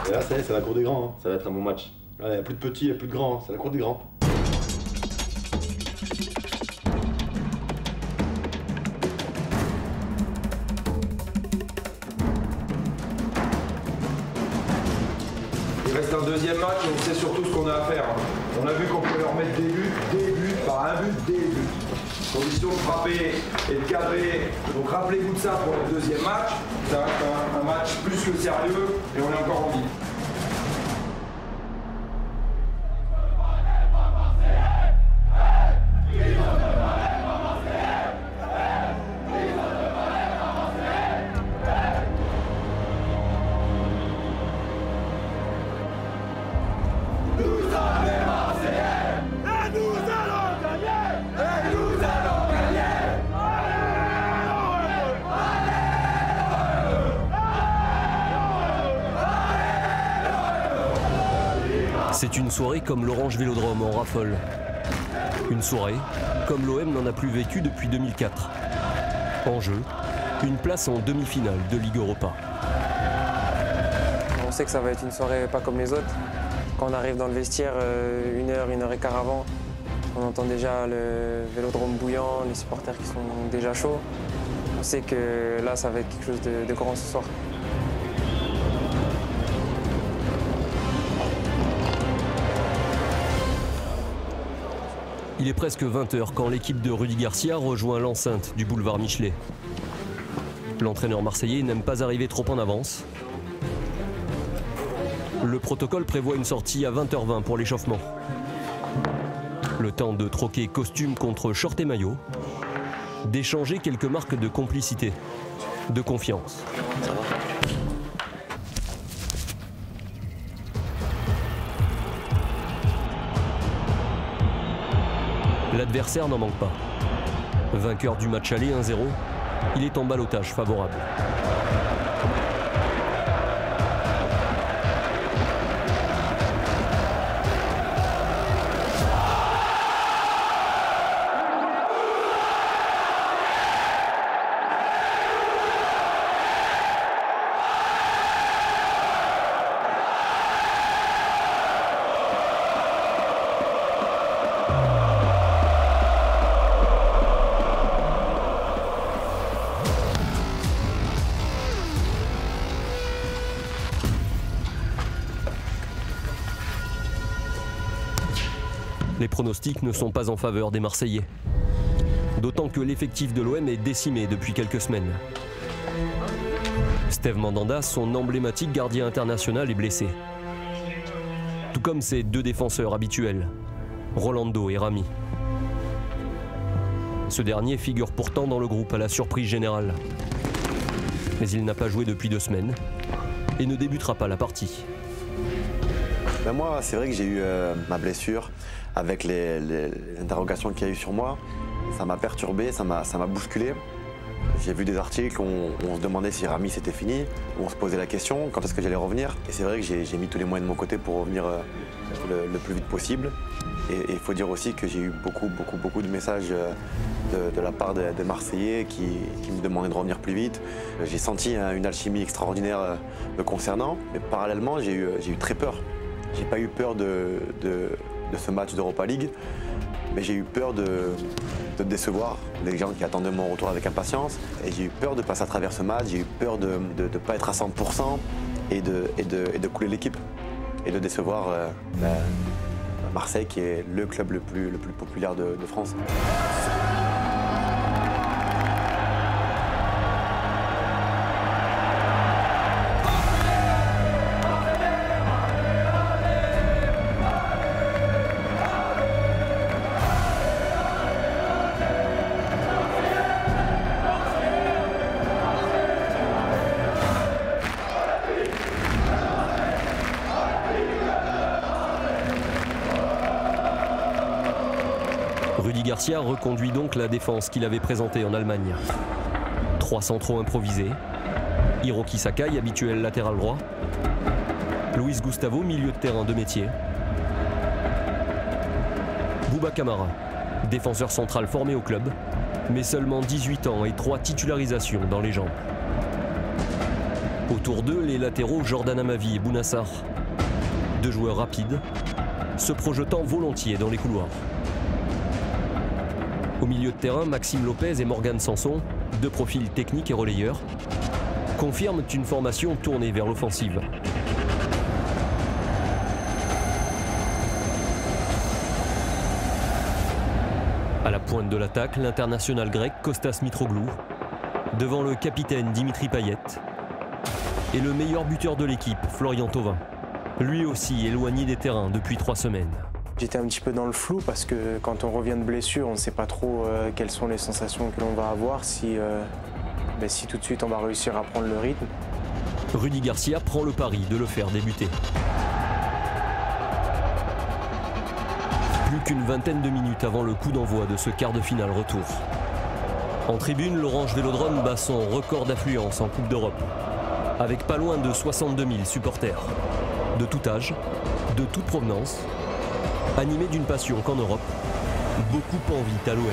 Et là, c'est la cour des grands, hein. Ça va être un bon match. Il n'y a plus de petits, il n'y a plus de grands, hein. C'est la cour des grands. Il reste un deuxième match et on sait surtout ce qu'on a à faire. On a vu qu'on peut leur mettre des buts, par un but, des buts. Condition de frapper et de cadrer. Donc rappelez-vous de ça pour le deuxième match. Ça va être un match plus que sérieux et on est encore en vie. C'est une soirée comme l'Orange Vélodrome en raffole. Une soirée comme l'OM n'en a plus vécu depuis 2004. En jeu, une place en demi-finale de Ligue Europa. On sait que ça va être une soirée pas comme les autres. Quand on arrive dans le vestiaire une heure et quart avant, on entend déjà le Vélodrome bouillant, les supporters qui sont déjà chauds. On sait que là, ça va être quelque chose de grand ce soir. Il est presque 20 h quand l'équipe de Rudy Garcia rejoint l'enceinte du boulevard Michelet. L'entraîneur marseillais n'aime pas arriver trop en avance. Le protocole prévoit une sortie à 20 h 20 pour l'échauffement. Le temps de troquer costume contre short et maillot, d'échanger quelques marques de complicité, de confiance. L'adversaire n'en manque pas. Vainqueur du match aller 1-0, il est en ballottage favorable. Les pronostics ne sont pas en faveur des Marseillais. D'autant que l'effectif de l'OM est décimé depuis quelques semaines. Steve Mandanda, son emblématique gardien international, est blessé. Tout comme ses deux défenseurs habituels, Rolando et Rami. Ce dernier figure pourtant dans le groupe à la surprise générale. Mais il n'a pas joué depuis 2 semaines et ne débutera pas la partie. Ben moi, c'est vrai que j'ai eu ma blessure avec les interrogations qu'il y a eu sur moi. Ça m'a perturbé, ça m'a bousculé. J'ai vu des articles où on se demandait si Rami c'était fini, où on se posait la question quand est-ce que j'allais revenir. Et c'est vrai que j'ai mis tous les moyens de mon côté pour revenir le plus vite possible. Et il faut dire aussi que j'ai eu beaucoup de messages de la part des Marseillais qui me demandaient de revenir plus vite. J'ai senti une alchimie extraordinaire me concernant, mais parallèlement j'ai eu très peur. J'ai pas eu peur de ce match d'Europa League, mais j'ai eu peur de décevoir les gens qui attendaient mon retour avec impatience. Et j'ai eu peur de passer à travers ce match, j'ai eu peur de ne pas être à 100% et de couler l'équipe et de décevoir Marseille qui est le club le plus populaire de France. Rudy Garcia reconduit donc la défense qu'il avait présentée en Allemagne. 3 centraux improvisés, Hiroki Sakai, habituel latéral droit, Luis Gustavo, milieu de terrain de métier, Bouba Kamara, défenseur central formé au club, mais seulement 18 ans et 3 titularisations dans les jambes. Autour d'eux, les latéraux Jordan Amavi et Bounassar. 2 joueurs rapides, se projetant volontiers dans les couloirs. Au milieu de terrain, Maxime Lopez et Morgan Sanson, 2 profils techniques et relayeurs, confirment une formation tournée vers l'offensive. À la pointe de l'attaque, l'international grec Kostas Mitroglou, devant le capitaine Dimitri Payet et le meilleur buteur de l'équipe, Florian Thauvin, lui aussi éloigné des terrains depuis 3 semaines. J'étais un petit peu dans le flou parce que quand on revient de blessure, on ne sait pas trop quelles sont les sensations que l'on va avoir, si tout de suite on va réussir à prendre le rythme. Rudy Garcia prend le pari de le faire débuter. Plus qu'une vingtaine de minutes avant le coup d'envoi de ce quart de finale retour. En tribune, l'Orange Vélodrome bat son record d'affluence en Coupe d'Europe, avec pas loin de 62 000 supporters, de tout âge, de toute provenance, animés d'une passion qu'en Europe, beaucoup envient à l'OM.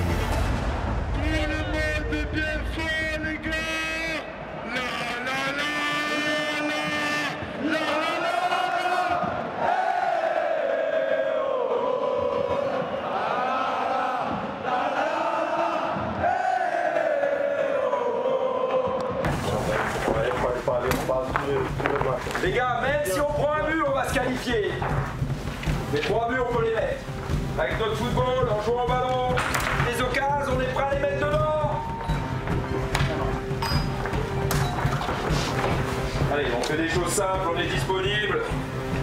Les gars, même si on prend un but, on va se qualifier. Les 3 buts, on peut les mettre. Avec notre football, en jouant au ballon, les occasions, on est prêt à les mettre dedans. Allez, on fait des choses simples, on est disponible.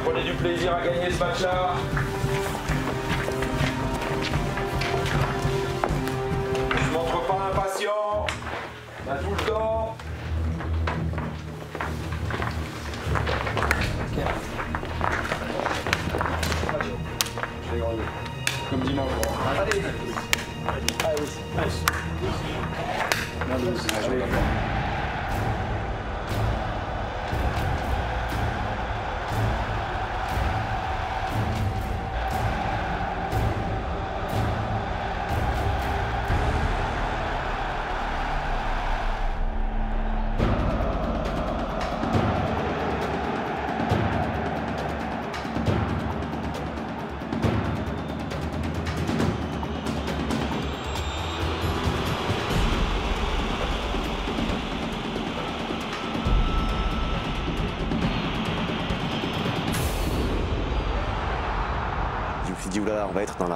Prenez du plaisir à gagner ce match-là. Je montre pas impatient. On a tout le temps. Comme dimanche. Allez. Je me suis dit, oulala, on va être dans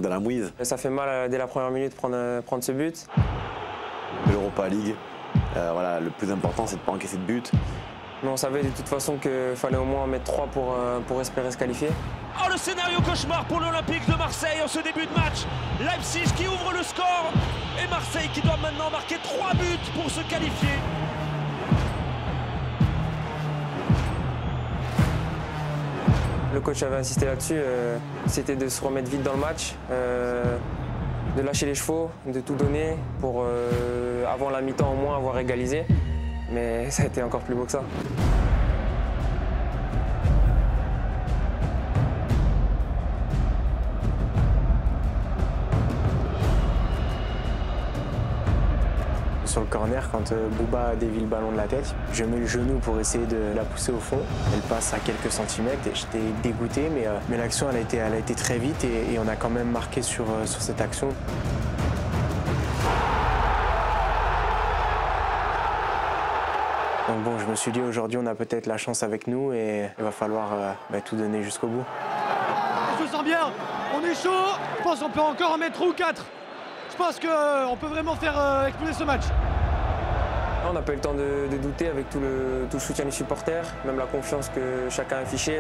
la mouise. Ça fait mal dès la première minute prendre ce but. L'Europa League, voilà, le plus important, c'est de ne pas encaisser de but. Mais on savait de toute façon qu'il fallait au moins en mettre 3 pour espérer se qualifier. Oh, le scénario cauchemar pour l'Olympique de Marseille en ce début de match. Leipzig qui ouvre le score et Marseille qui doit maintenant marquer 3 buts pour se qualifier. Le coach avait insisté là-dessus, c'était de se remettre vite dans le match, de lâcher les chevaux, de tout donner pour, avant la mi-temps au moins, avoir égalisé. Mais ça a été encore plus beau que ça. Sur le corner, quand Bouba dévie le ballon de la tête, je mets le genou pour essayer de la pousser au fond. Elle passe à quelques centimètres et j'étais dégoûté, mais l'action elle a été très vite et on a quand même marqué sur cette action. Donc bon, je me suis dit aujourd'hui on a peut-être la chance avec nous et il va falloir tout donner jusqu'au bout. Je me sens bien, on est chaud, je pense qu'on peut encore en mettre 3 ou 4. Je pense qu'on peut vraiment faire exploser ce match. On n'a pas eu le temps de douter avec tout le soutien des supporters, même la confiance que chacun affichait.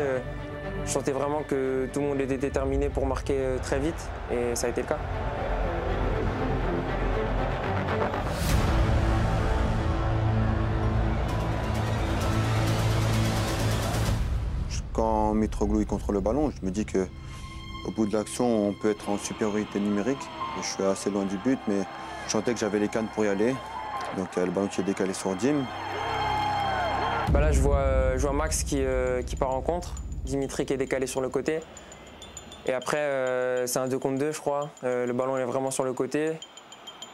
Je sentais vraiment que tout le monde était déterminé pour marquer très vite et ça a été le cas. Quand Mitroglou il contrôle le ballon, je me dis qu'au bout de l'action, on peut être en supériorité numérique. Je suis assez loin du but, mais je sentais que j'avais les cannes pour y aller. Donc le ballon qui est décalé sur Dim. Là, je vois Max qui part en contre, Dimitri qui est décalé sur le côté. Et après, c'est un 2 contre 2, je crois. Le ballon est vraiment sur le côté.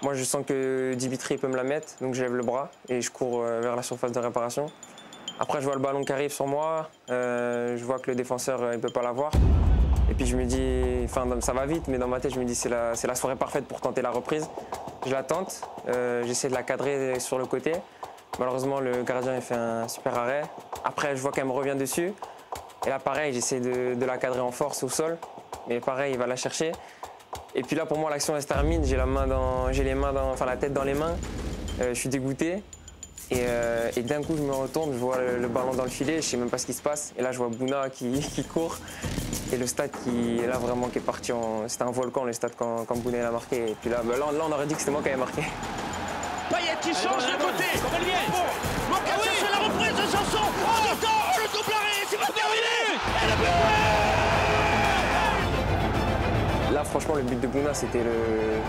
Moi, je sens que Dimitri peut me la mettre, donc je lève le bras et je cours vers la surface de réparation. Après, je vois le ballon qui arrive sur moi, je vois que le défenseur ne peut pas l'avoir. Et puis je me dis, enfin ça va vite, mais dans ma tête, je me dis c'est la soirée parfaite pour tenter la reprise. Je la tente, j'essaie de la cadrer sur le côté. Malheureusement, le gardien il fait un super arrêt. Après, je vois qu'elle me revient dessus. Et là, pareil, j'essaie de la cadrer en force au sol. Mais pareil, il va la chercher. Et puis là, pour moi, l'action elle se termine. J'ai la tête dans les mains. Je suis dégoûté. Et d'un coup, je me retourne, je vois le ballon dans le filet, je sais même pas ce qui se passe. Et là, je vois Bouna qui court. Et le stade qui est là vraiment qui est parti en... C'était un volcan, le stade, quand Bouna a marqué. Et puis là, on aurait dit que c'était moi qui avais marqué. Payet qui change de côté. L'occasion, c'est la reprise de Sanson. Oh, le double arrêt, c'est pas terminé. Et le but. Là, franchement, le but de Bouna, c'était le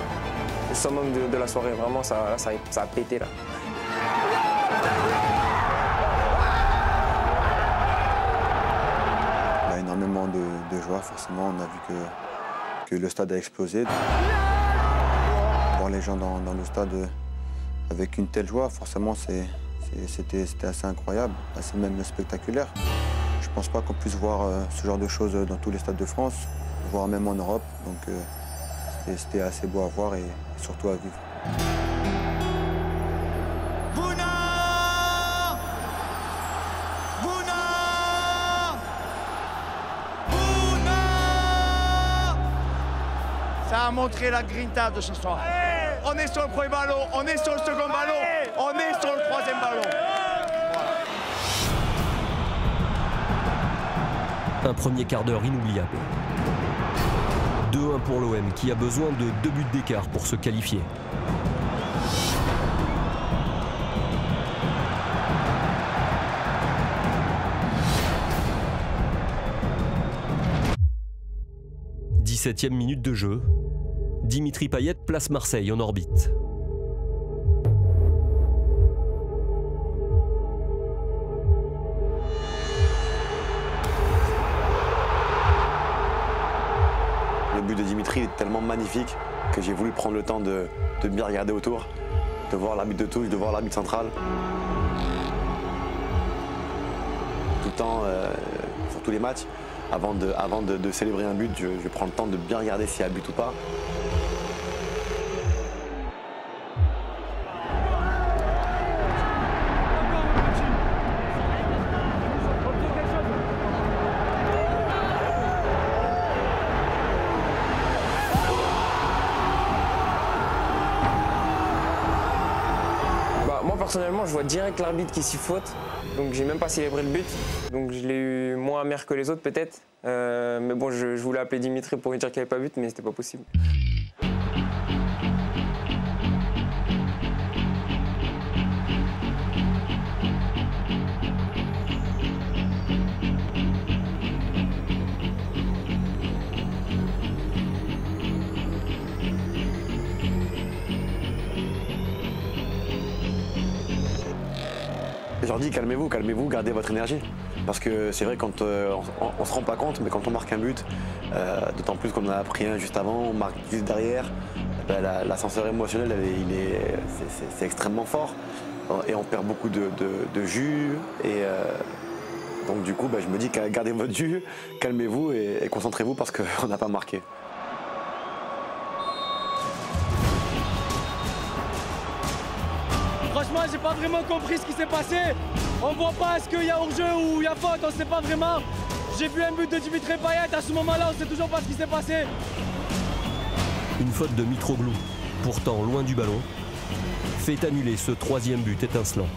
summum de la soirée. Vraiment, ça a pété là. Il y a énormément de joie, forcément. On a vu que le stade a explosé. Voir les gens dans le stade avec une telle joie, forcément, c'était assez incroyable, assez même spectaculaire. Je ne pense pas qu'on puisse voir ce genre de choses dans tous les stades de France, voire même en Europe. Donc c'était assez beau à voir et surtout à vivre. Ça a montré la grinta de ce soir. On est sur le premier ballon, on est sur le second ballon, on est sur le troisième ballon. Un premier quart d'heure inoubliable. 2-1 pour l'OM qui a besoin de 2 buts d'écart pour se qualifier. Septième minute de jeu, Dimitri Payet place Marseille en orbite. Le but de Dimitri est tellement magnifique que j'ai voulu prendre le temps de bien regarder autour, de voir l'arbitre de touche, de voir l'arbitre central. Tout le temps, sur tous les matchs. Avant de célébrer un but, je prends le temps de bien regarder s'il y a but ou pas. Moi personnellement, je vois direct l'arbitre qui s'y faute. Donc j'ai même pas célébré le but, donc je l'ai eu moins amer que les autres peut-être. Mais bon, je voulais appeler Dimitri pour lui dire qu'il n'y avait pas but, mais c'était pas possible. Je leur dis calmez-vous, gardez votre énergie. Parce que c'est vrai quand on se rend pas compte, mais quand on marque un but, d'autant plus qu'on en a pris un juste avant, on marque juste derrière, ben l'ascenseur émotionnel c'est extrêmement fort. Et on perd beaucoup de jus. Et donc du coup, ben, je me dis gardez votre jus, calmez-vous et concentrez-vous parce qu'on n'a pas marqué. Franchement, j'ai pas vraiment compris ce qui s'est passé. On voit pas est-ce qu'il y a hors-jeu ou il y a faute, on sait pas vraiment. J'ai vu un but de Dimitri Payet, à ce moment-là, on sait toujours pas ce qui s'est passé. Une faute de Mitroglou, pourtant loin du ballon, fait annuler ce 3e but étincelant.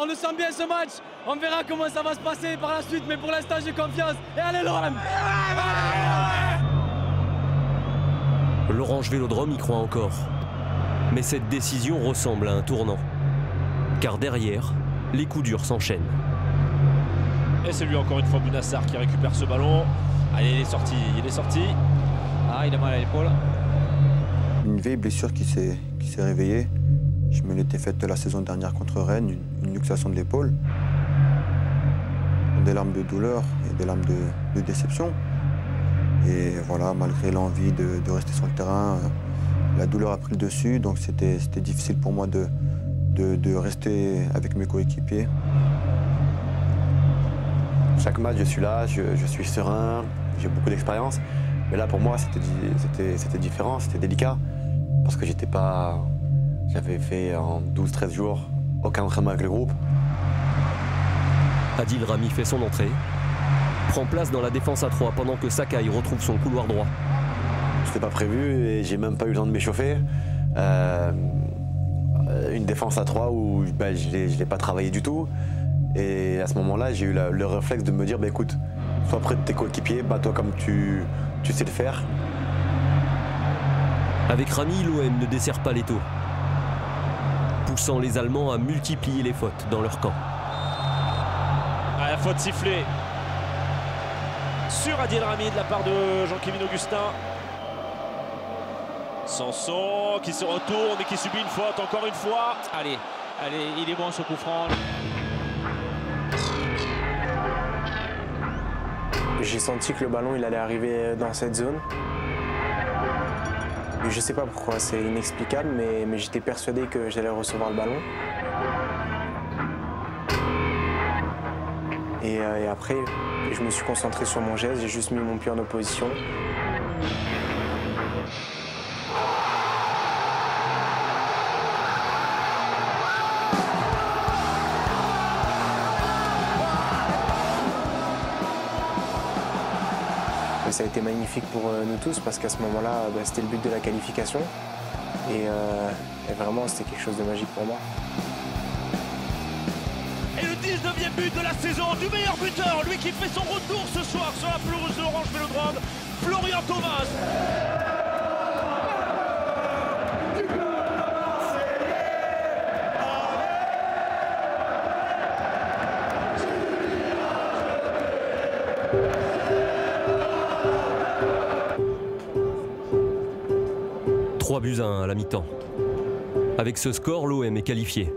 On le sent bien ce match, on verra comment ça va se passer par la suite, mais pour l'instant j'ai confiance. Et allez l'OM! L'Orange Vélodrome y croit encore. Mais cette décision ressemble à un tournant. Car derrière, les coups durs s'enchaînent. Et c'est lui encore une fois Bounassar qui récupère ce ballon. Allez, il est sorti. Ah, il a mal à l'épaule. Une vieille blessure qui s'est réveillée. Je me l'étais faite la saison dernière contre Rennes, une luxation de l'épaule. des larmes de douleur et des larmes de déception. Et voilà, malgré l'envie de rester sur le terrain, la douleur a pris le dessus, donc c'était difficile pour moi de rester avec mes coéquipiers. Chaque match, je suis là, je suis serein, j'ai beaucoup d'expérience. Mais là, pour moi, c'était différent, c'était délicat. Parce que j'avais fait en 12-13 jours aucun entraînement avec le groupe. Adil Rami fait son entrée, prend place dans la défense à 3 pendant que Sakai retrouve son couloir droit. C'était pas prévu et j'ai même pas eu le temps de m'échauffer. Une défense à 3 où je l'ai pas travaillé du tout. Et à ce moment-là, j'ai eu le réflexe de me dire, écoute, sois près de tes coéquipiers, bats-toi comme tu sais le faire. Avec Rami, l'OM ne dessert pas l'étau, poussant les Allemands à multiplier les fautes dans leur camp. Ah, la faute sifflée sur Adil Rami de la part de Jean-Kévin Augustin. Sanson qui se retourne et qui subit une faute encore une fois. Allez, il est bon ce coup franc. J'ai senti que le ballon il allait arriver dans cette zone. Je ne sais pas pourquoi, c'est inexplicable, mais j'étais persuadé que j'allais recevoir le ballon. Et après, je me suis concentré sur mon geste, j'ai juste mis mon pied en opposition. Ça a été magnifique pour nous tous parce qu'à ce moment-là, c'était le but de la qualification. Et vraiment, c'était quelque chose de magique pour moi. Et le 19e but de la saison du meilleur buteur, lui qui fait son retour ce soir sur la pelouse de l'Orange Vélodrome, Florian Thauvin. Buts à 1 à la mi-temps. Avec ce score, l'OM est qualifié.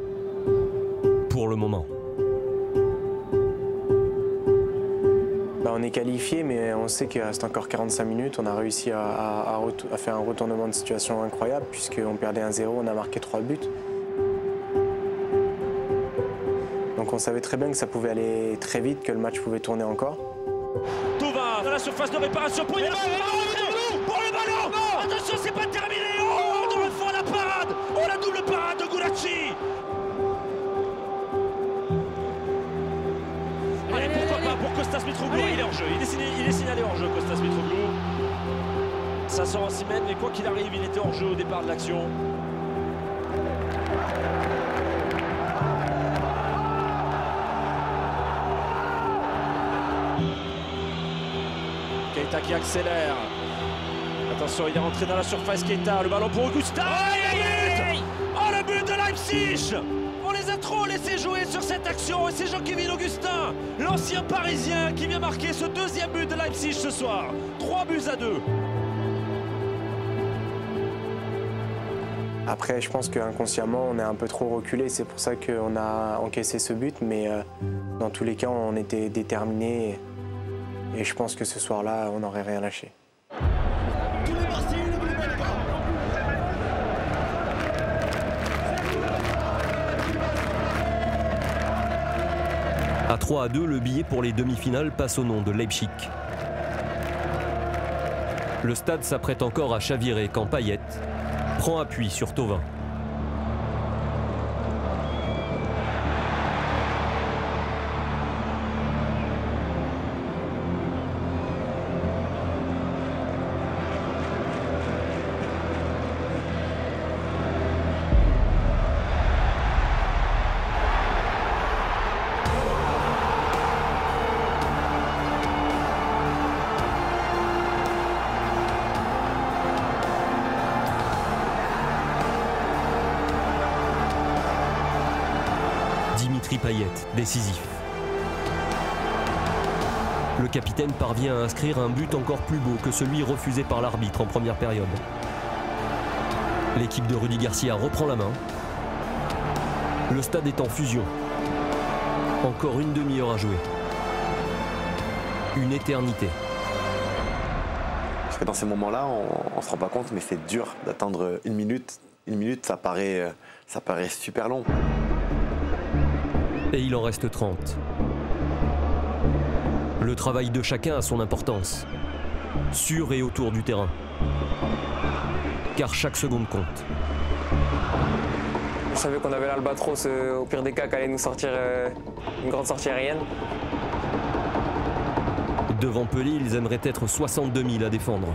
Pour le moment. On est qualifié, mais on sait qu'il reste encore 45 minutes. On a réussi à faire un retournement de situation incroyable, puisqu'on perdait 1-0, on a marqué 3 buts. Donc on savait très bien que ça pouvait aller très vite, que le match pouvait tourner encore. Thauvin dans la surface de réparation pour le ballon. Attention, c'est pas terminé. Oh, la double parade de Gulacsi. Allez, pourquoi pas pour Kostas Mitroglou. Il est hors jeu, il est signalé hors jeu, Kostas Mitroglou. Ça sort en 6 mètres, mais quoi qu'il arrive, il était hors jeu au départ de l'action. Keita qui accélère. Attention, il est rentré dans la surface, Keita, le ballon pour Augustin. Oh, le but de Leipzig. On les a trop laissés jouer sur cette action et c'est Jean-Kévin Augustin, l'ancien parisien, qui vient marquer ce deuxième but de Leipzig ce soir. 3-2. Après, je pense qu'inconsciemment, on est un peu trop reculé. C'est pour ça qu'on a encaissé ce but, mais dans tous les cas, on était déterminés. Et je pense que ce soir-là, on n'aurait rien lâché. À 3-2, le billet pour les demi-finales passe au nom de Leipzig. Le stade s'apprête encore à chavirer quand Payet prend appui sur Thauvin. Payet, décisif. Le capitaine parvient à inscrire un but encore plus beau que celui refusé par l'arbitre en première période. L'équipe de Rudy Garcia reprend la main. Le stade est en fusion. Encore une demi-heure à jouer. Une éternité. Parce que dans ces moments-là, on ne se rend pas compte, mais c'est dur d'attendre une minute. Une minute, ça paraît super long. Et il en reste 30. Le travail de chacun a son importance, sur et autour du terrain. Car chaque seconde compte. Je savais qu'on avait l'Albatros, au pire des cas, qui allait nous sortir une grande sortie aérienne. Devant Pelé, ils aimeraient être 62 000 à défendre.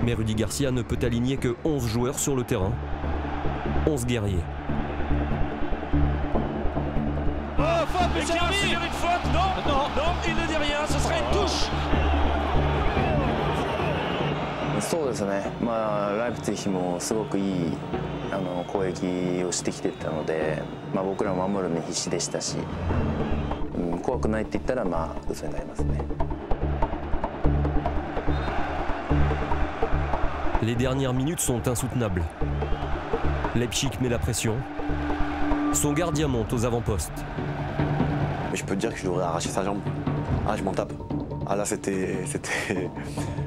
Mais Rudy Garcia ne peut aligner que 11 joueurs sur le terrain. 11 guerriers. Oh, faute, mais c'est une faute. Non, il ne dit rien, ce serait une touche. そうですね、ライプツィヒもすごくいい攻撃をしてきてたので、僕らも守るのに必死でしたし、怖くないって言ったら嘘になりますね。Les dernières minutes sont insoutenables. Leipzig met la pression. Son gardien monte aux avant-postes. Mais je peux te dire que je devrais arracher sa jambe. Ah, je m'en tape. Ah là, c'était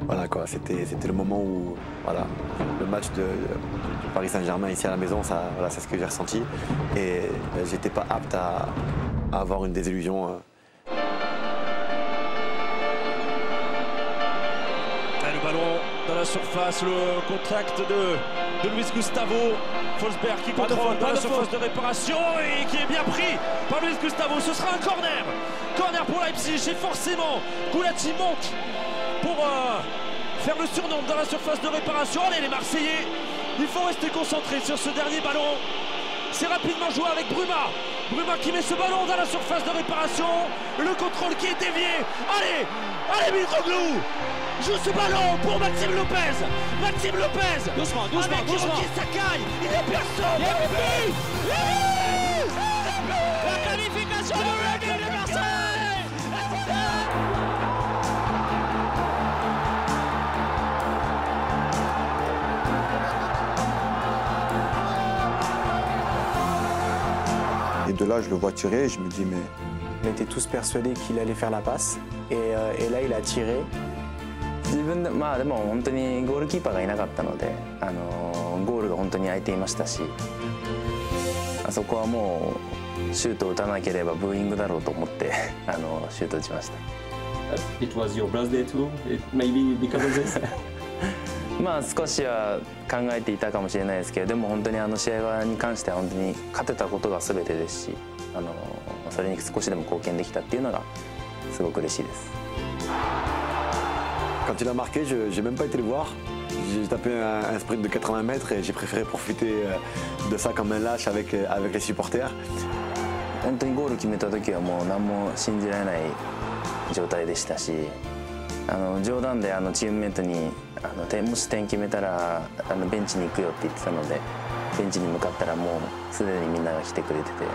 voilà quoi, c'était le moment où voilà, le match de Paris Saint-Germain ici à la maison, ça, voilà, c'est ce que j'ai ressenti et j'étais pas apte à avoir une désillusion. Le ballon dans la surface, le contact de Luis Gustavo. Forsberg qui contrôle dans la surface de réparation et qui est bien pris par Luis Gustavo. Ce sera un corner. Corner pour Leipzig et forcément Gulacsi monte pour faire le surnom dans la surface de réparation. Allez les Marseillais, il faut rester concentré sur ce dernier ballon. C'est rapidement joué avec Bruma. Bruma qui met ce ballon dans la surface de réparation. Le contrôle qui est dévié. Allez Mitroglou joue ce ballon pour Maxime Lopez. Maxime Lopez. Doucement. Avec Hiroki Sakai. Il n'y a personne. Il y a but. La qualification de Rugby de Marseille. Et de là, je le vois tirer et je me dis, mais... On était tous persuadés qu'il allait faire la passe. Et là, il a tiré. 自分ででも本当にゴールキーパーがいなかったので、ゴールが本当に空いていましたし、あそこはもうシュートを打たなければブーイングだろうと思ってシュートを打ちました。It was your birthday too. Maybe because of this. 少しは考えていたかもしれないですけど、でも本当に試合に関しては本当に勝てたことが全てですし、それに少しでも貢献できたっていうのがすごく嬉しいです。Quand il a marqué, je n'ai même pas été le voir. J'ai tapé un sprint de 80 mètres et j'ai préféré profiter de ça comme un lâche avec les supporters. 本当にゴール決めた時はもう何も信じられない状態でしたし、冗談でチームメートにもし点決めたらベンチに行くよって言ってたので、ベンチに向かったらもうすでにみんなが来てくれてて。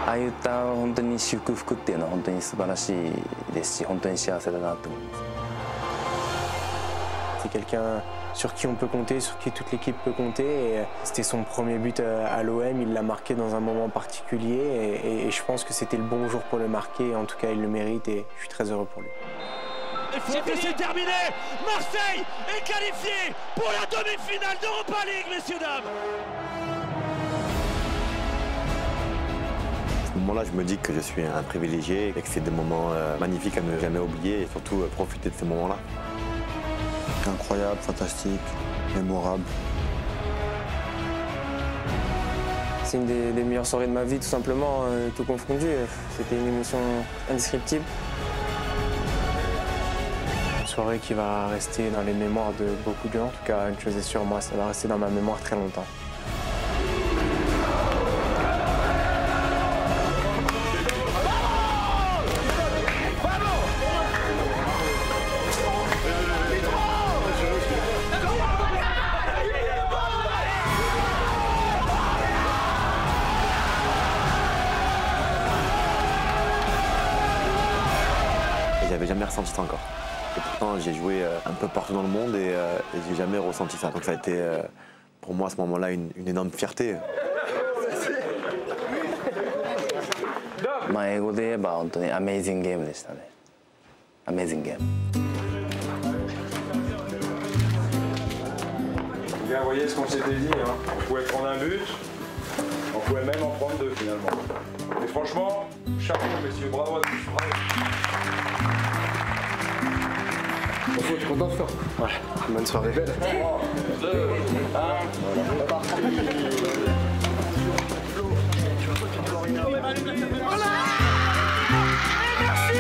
ああいった本当に祝福っていうのは本当に素晴らしいですし、本当に幸せだなと思います。C'est quelqu'un sur qui on peut compter, sur qui toute l'équipe peut compter. Et c'était son premier but à l'OM, il l'a marqué dans un moment particulier et je pense que c'était le bon jour pour le marquer. En tout cas, il le mérite et je suis très heureux pour lui. C'est terminé. Marseille est qualifié pour la demi-finale d'Europa League, messieurs, dames. À ce moment-là, je me dis que je suis un privilégié et que c'est des moments magnifiques à ne jamais oublier et surtout profiter de ces moments-là. Incroyable, fantastique, mémorable. C'est une des meilleures soirées de ma vie, tout simplement, tout confondu. C'était une émotion indescriptible. Une soirée qui va rester dans les mémoires de beaucoup de gens. En tout cas, une chose est sûre, moi, ça va rester dans ma mémoire très longtemps. J'avais jamais ressenti ça encore. Et pourtant, j'ai joué un peu partout dans le monde et j'ai jamais ressenti ça. Donc ça a été pour moi à ce moment-là une énorme fierté. まあ英語で言えば本当にアメイジングゲームでしたね。アメイジングゲーム。Bien, vous voyez ce qu'on s'était dit, hein. On pouvait prendre un but, on pouvait même en prendre deux finalement. Et franchement, chapeau messieurs, bravo à tous, bravo. Tu es content de faire? Ouais, bonne soirée. 3, 2, 1, Voilà. Merci.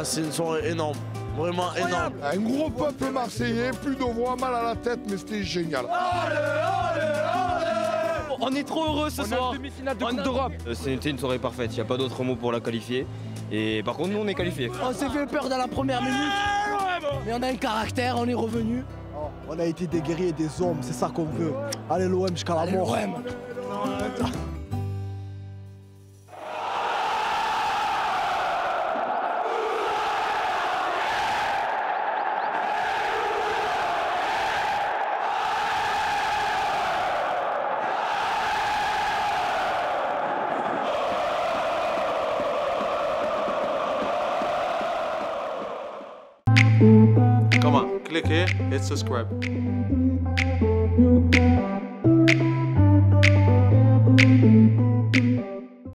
C'est une soirée énorme, vraiment énorme. Un gros peuple marseillais, plus de voix, mal à la tête, mais c'était génial. On est trop heureux ce soir. Demi-finale de Coupe d'Europe. C'était une soirée parfaite, il n'y a pas d'autre mot pour la qualifier. Et par contre, nous, on est qualifiés. On s'est fait peur dans la première minute, mais on a un caractère, on est revenu. On a été des guerriers et des hommes, c'est ça qu'on veut. Allez l'OM jusqu'à la mort. Come on, click here, hit subscribe. Thank you.